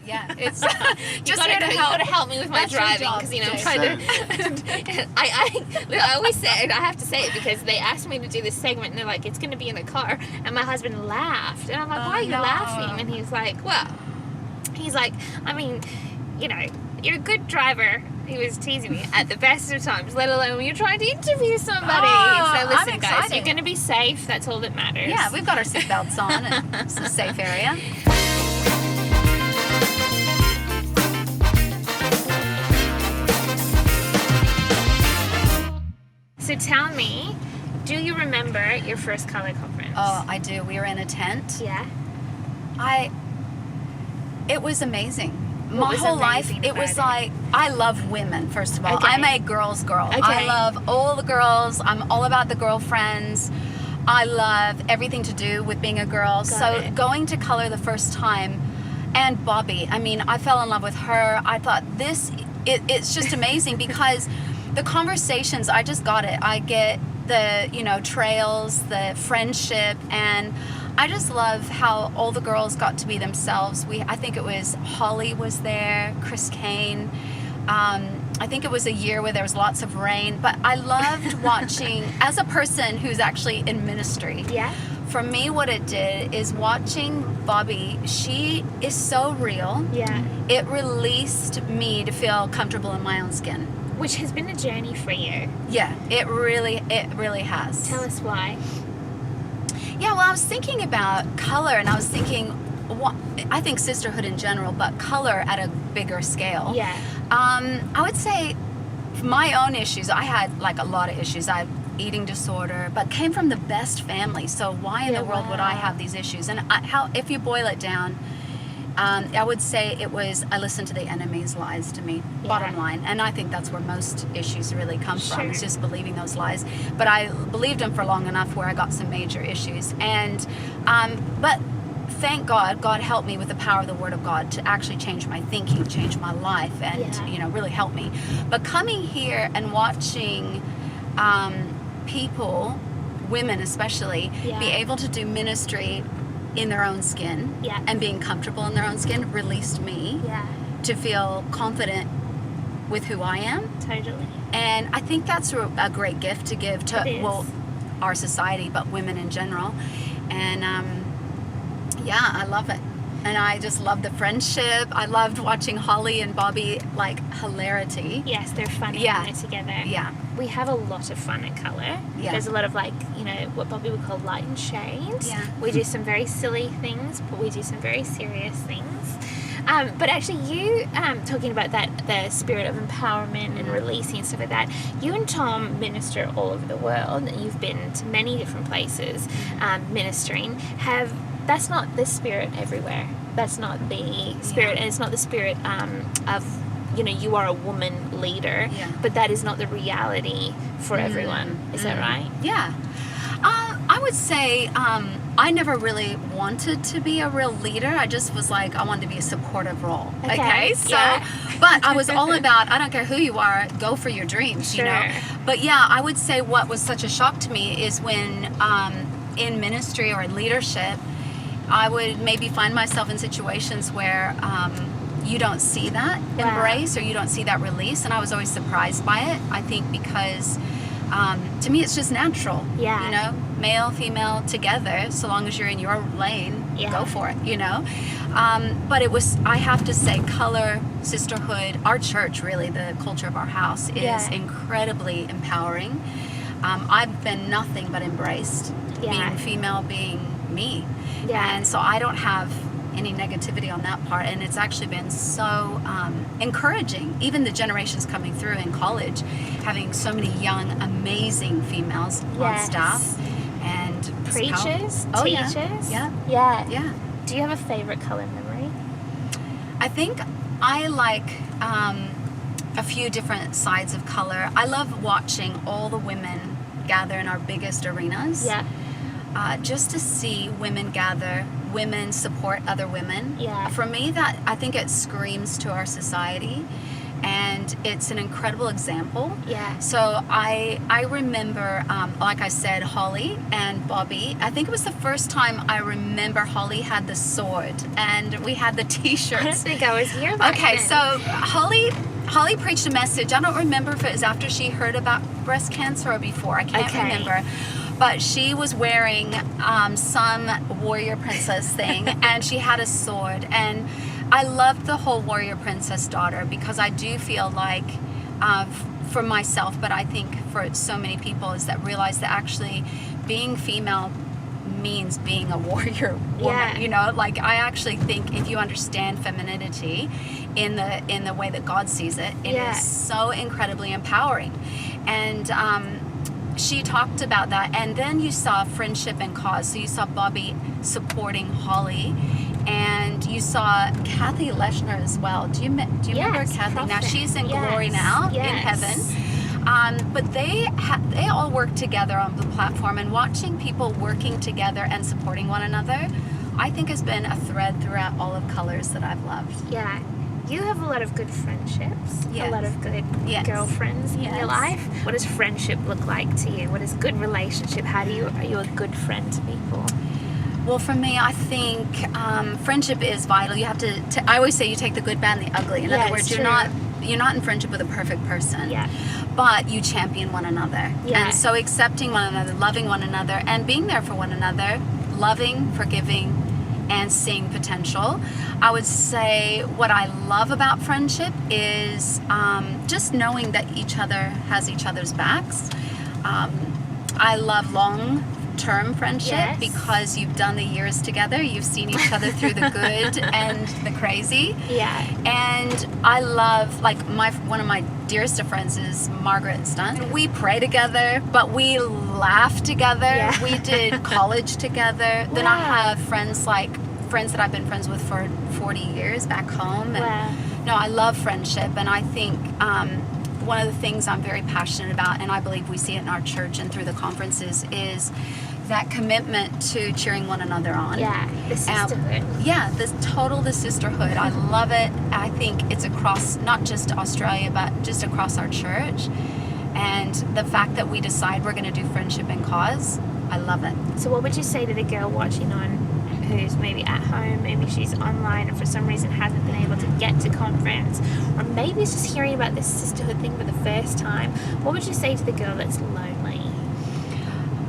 Yeah, it's You gotta help me with my That's your driving, job, because you know I'm Jason. trying to. I always say it. I have to say it because they asked me to do this segment, and they're like, "It's going to be in the car," and my husband laughed, and I'm like, "Why are you laughing?" And he's like, I mean, you know, you're a good driver. He was teasing me at the best of times, let alone when you're trying to interview somebody. So listen, I'm guys, excited. you're going to be safe. That's all that matters. Yeah, we've got our seatbelts on, and it's a safe area. So tell me, do you remember your first color conference? Oh, I do. We were in a tent. Yeah. It was amazing. What My was whole life, amazing it about was it? like, I love women, first of all. Okay. I'm a girl's girl. Okay. I love all the girls. I'm all about the girlfriends. I love everything to do with being a girl. Got it. Going to color the first time, and Bobbie, I mean, I fell in love with her. I thought it's just amazing because the conversations, I just got it. I get the, trails, the friendship, and I just love how all the girls got to be themselves. I think it was Holly was there, Chris Kane. I think it was a year where there was lots of rain, but I loved watching, as a person who's actually in ministry. Yeah. For me, what it did is watching Bobbie, she is so real. Yeah. It released me to feel comfortable in my own skin. Which has been a journey for you. Yeah, it really has. Tell us why. Yeah, well, I was thinking about color, and I was thinking, I think sisterhood in general, but color at a bigger scale. Yeah. I would say my own issues, I had like a lot of issues. I had eating disorder, but came from the best family. So why in the world would I have these issues? And if you boil it down, I would say I listened to the enemy's lies to me, bottom line. And I think that's where most issues really come from, is just believing those lies. But I believed them for long enough where I got some major issues. And, but thank God, God helped me with the power of the Word of God to actually change my thinking, change my life, and, really help me. But coming here and watching people, women especially, be able to do ministry in their own skin and being comfortable in their own skin released me to feel confident with who I am. Totally. And I think that's a great gift to give to our society, but women in general. And I love it. And I just love the friendship. I loved watching Holly and Bobbie, like, hilarity. Yes, they're funny when they're together. Yeah. We have a lot of fun in colour. Yeah. There's a lot of, what Bobbie would call light and shade. Yeah. We do some very silly things, but we do some very serious things. But actually, you talking about the spirit of empowerment and releasing and stuff like that, you and Tom minister all over the world, and you've been to many different places ministering. That's not the spirit everywhere. That's not the spirit, and it's not the spirit of, you are a woman leader, but that is not the reality for everyone. Is that right? Yeah. I would say I never really wanted to be a real leader. I just was like, I wanted to be a supportive role. Okay? So, but I was all about, I don't care who you are, go for your dreams, you know? But yeah, I would say what was such a shock to me is when in ministry or in leadership, I would maybe find myself in situations where you don't see that embrace or you don't see that release, and I was always surprised by it. I think because to me it's just natural. Yeah. Male, female together, so long as you're in your lane, go for it, But it was, I have to say, color, sisterhood, our church, really, the culture of our house is incredibly empowering. I've been nothing but embraced, being female, being me. Yeah. And so I don't have any negativity on that part, and it's actually been so encouraging. Even the generations coming through in college, having so many young, amazing females on staff and preachers, teachers. Yeah. Do you have a favorite color memory? I think I like a few different sides of color. I love watching all the women gather in our biggest arenas. Yeah. Just to see women gather, women support other women. Yeah. For me, that I think it screams to our society, and it's an incredible example. Yeah. So I remember, like I said, Holly and Bobbie. I think it was the first time I remember Holly had the sword, and we had the T-shirts. I don't think I was here back Okay, then. so Holly preached a message. I don't remember if it was after she heard about breast cancer or before. I can't remember. But she was wearing some warrior princess thing, and she had a sword. And I loved the whole warrior princess daughter, because I do feel like, for myself, but I think for so many people, is that realize that actually being female means being a warrior woman. Yeah. You know, like I actually think if you understand femininity in the way that God sees it, it is so incredibly empowering. And she talked about that, and then you saw friendship and cause. So you saw Bobbie supporting Holly, and you saw Kathy Leshner as well. Do you remember Kathy? Prophet. Now she's in glory now in heaven. But they all work together on the platform, and watching people working together and supporting one another, I think has been a thread throughout all of Colors that I've loved. Yeah. You have a lot of good friendships, a lot of good girlfriends in your life. What does friendship look like to you? What is good relationship? Are you a good friend to people? Well, for me, I think friendship is vital. You have to I always say you take the good, bad, and the ugly. In other words, you're not in friendship with a perfect person. Yeah. But you champion one another. Yeah. And so accepting one another, loving one another, and being there for one another, loving, forgiving, and seeing potential. I would say what I love about friendship is just knowing that each other has each other's backs. I love long-term friendship because you've done the years together. You've seen each other through the good and the crazy. Yeah. And I love, like, one of my dearest of friends is Margaret Stunt. We pray together, but we laugh together. Yeah. We did college together. Then I have friends that I've been friends with for 40 years back home. And no, I love friendship, and I think one of the things I'm very passionate about, and I believe we see it in our church and through the conferences, is that commitment to cheering one another on. Yeah, the sisterhood. The sisterhood. I love it. I think it's across not just Australia, but just across our church. And the fact that we decide we're going to do friendship and cause, I love it. So what would you say to the girl watching on, who's maybe at home, maybe she's online and for some reason hasn't been able to get to conference, or maybe is just hearing about this sisterhood thing for the first time? What would you say to the girl that's lonely?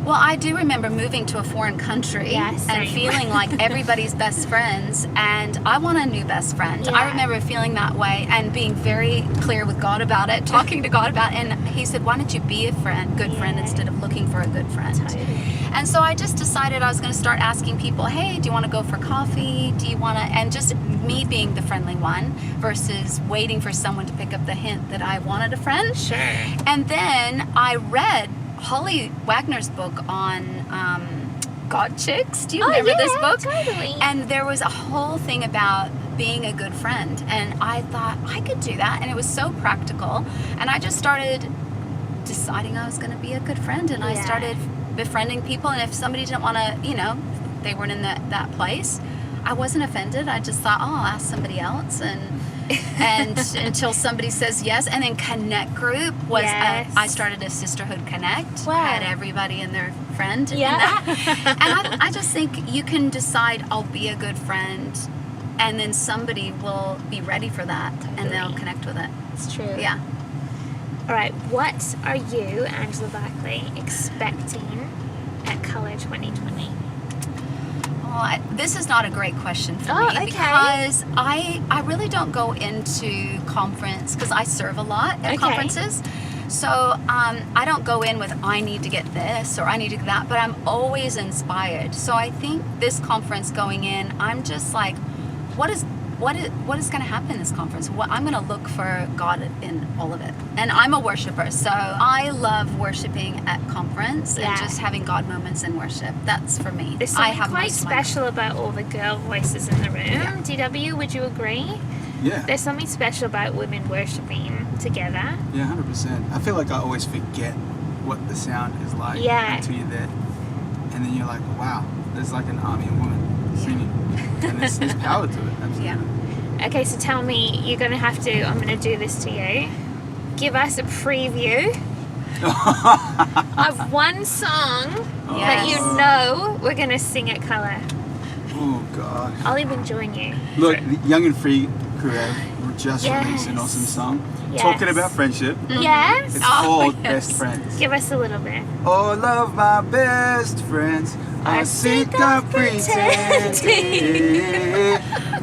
Well, I do remember moving to a foreign country and feeling like everybody's best friends, and I want a new best friend. I remember feeling that way and being very clear with God about it, talking to God about it, and He said, why don't you be a good friend instead of looking for a good friend? Totally. And so I just decided I was going to start asking people, hey, do you want to go for coffee? Do you want to, and just me being the friendly one versus waiting for someone to pick up the hint that I wanted a friend. Sure. And then I read Holly Wagner's book on God Chicks. Do you remember this book? Totally. And there was a whole thing about being a good friend, and I thought I could do that, and it was so practical, and I just started deciding I was going to be a good friend, and I started befriending people, and if somebody didn't want to, they weren't in that place, I wasn't offended. I just thought, I'll ask somebody else, and until somebody says yes. And then Connect Group was I started a Sisterhood Connect. Wow. I had everybody and their friend in that. And I just think you can decide I'll be a good friend, and then somebody will be ready for that, and they'll connect with it. It's true. Yeah. All right, what are you, Angela Bachtle, expecting at Color 2020? Well, this is not a great question for me because I really don't go into conference because I serve a lot at conferences. So I don't go in with I need to get this or I need to get that, but I'm always inspired. So I think this conference going in, I'm just like, what is going to happen in this conference? I'm going to look for God in all of it. And I'm a worshiper, so I love worshiping at conference and just having God moments in worship. That's for me. There's something quite special about all the girl voices in the room. Yeah. DW, would you agree? Yeah. There's something special about women worshiping together. Yeah, 100%. I feel like I always forget what the sound is like until you're there. And then you're like, wow, there's like an army of women singing. And there's power to it, absolutely. Yeah. Okay, so tell me, I'm going to do this to you. Give us a preview of one song that you know we're going to sing at Colour. Oh, God. I'll even join you. Look, the Young and Free crew have just released an awesome song. Yes. Talking about friendship. Yes? It's called Best Friends. Give us a little bit. All of my best friends are sick of pretending.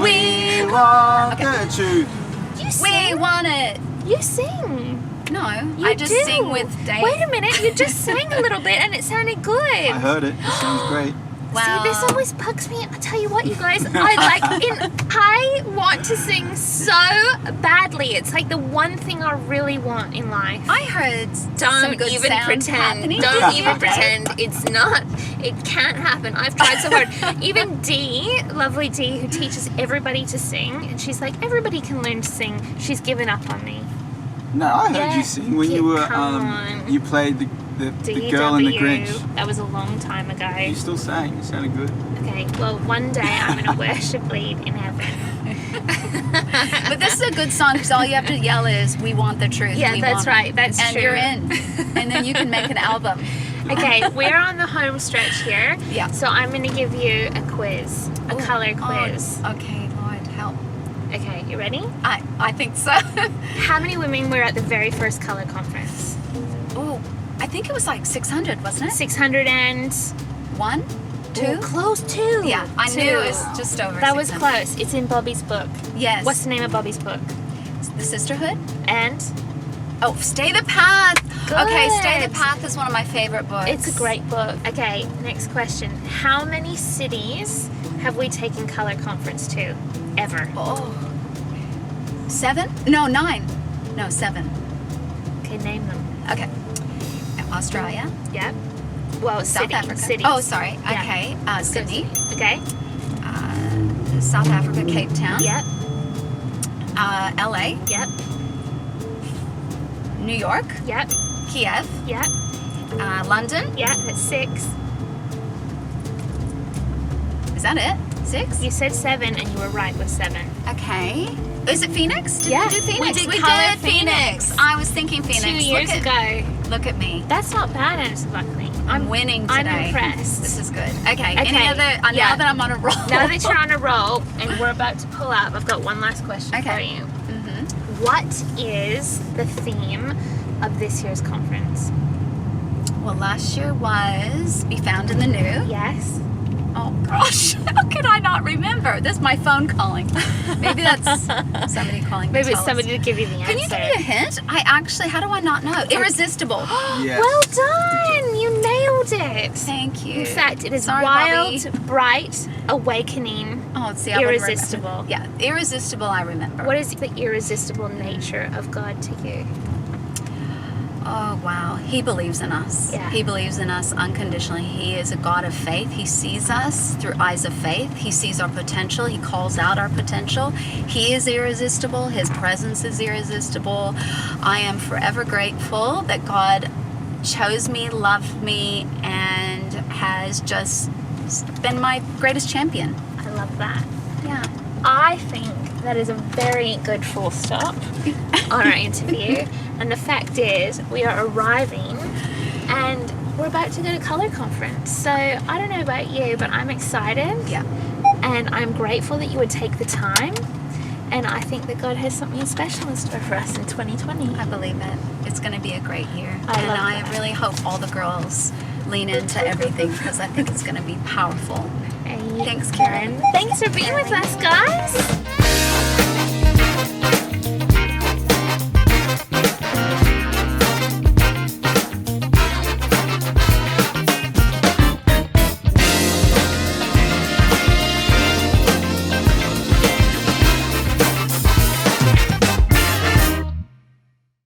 We want the truth. You sing? We want it. You sing. No, You I just do. sing with Dave. Wait a minute, you just sang a little bit and it sounded good. I heard it. It sounds great. Wow. See, this always bugs me. I tell you what, you guys, I want to sing so badly. It's like the one thing I really want in life. I heard some Don't good even sound pretend. happening. Don't even pretend. It's not. It can't happen. I've tried so hard. Even Dee, lovely Dee, who teaches everybody to sing, and she's like, everybody can learn to sing. She's given up on me. No, I heard Yeah, you sing when you were come on. you played the girl in the DW. Grinch. That was a long time ago. You still sang. You sounded good. Okay, well, one day I'm going to worship lead in heaven. But this is a good song because all you have to yell is, "We want the truth." Yeah, we that's want right. it." That's and true. you're in. And then you can make an album. Okay, we're on the home stretch here. Yeah. So I'm going to give you a quiz, a colour quiz. Oh, okay, Lord, help. Okay, you ready? I think so. How many women were at the very first colour conference? Oh, I think it was like 600, wasn't it? 600 and... 1? 2? Ooh, close, 2. Yeah, I 2. knew it was just over. That was 600. close. It's in Bobbie's book. Yes. What's the name of Bobbie's book? The Sisterhood? And Oh, Stay the Path. Okay, Stay the Good. Path is one of my favorite books. it's a great book. Okay, next question. How many cities have we taken colour conference to? Ever? Oh. 7? No, 9. No, 7. Okay, name them. Okay. Australia. Yep. Well, South Africa. cities. Oh, sorry. Yeah. Okay. Sydney. Okay. South Africa, Cape Town. Yep. LA. Yep. New York. Yep. Kiev. Yep. London. Yep. That's 6. Is that it? 6? You said 7, and you were right with 7. Okay. Is it Phoenix? Did Yeah, we do Phoenix? we did Colour did Phoenix. I was thinking Phoenix. 2 years look ago. Look at me. That's not bad, Angela Bachtle. I'm winning today. I'm impressed. This is good. Okay. Okay, Any other? yeah. Now that I'm on a roll. Now that you're on a roll and we're about to pull up, I've got one last question for Okay. you. Mm-hmm. What is the theme of this year's conference? Well, last year was Be Found in the New. Yes. Oh gosh, how could I not remember? That's my phone calling. Maybe that's somebody calling. to Maybe it's tell somebody us. to give you the answer. Can you give me a hint? how do I not know? Irresistible. Yes. Well done! You nailed it. Thank you. In fact, it is Sorry, wild, Bobbie. bright, awakening, Oh, see, I would remember. irresistible. Yeah, irresistible. I remember. What is the irresistible nature of God to you? Oh wow, He believes in us. Yeah. He believes in us unconditionally. He is a God of faith. He sees us through eyes of faith. He sees our potential. He calls out our potential. He is irresistible. His presence is irresistible. I am forever grateful that God chose me, loved me, and has just been my greatest champion. I love that. Yeah. I think that is a very good full stop on our interview. And the fact is, we are arriving and we're about to go to Colour Conference. So I don't know about you, but I'm excited. Yeah. And I'm grateful that you would take the time. And I think that God has something special in store for us in 2020. I believe it. It's going to be a great year. I love I that. really hope all the girls lean into everything because I think it's going to be powerful. Hey, Thanks, Karen. Thanks for being with us, guys.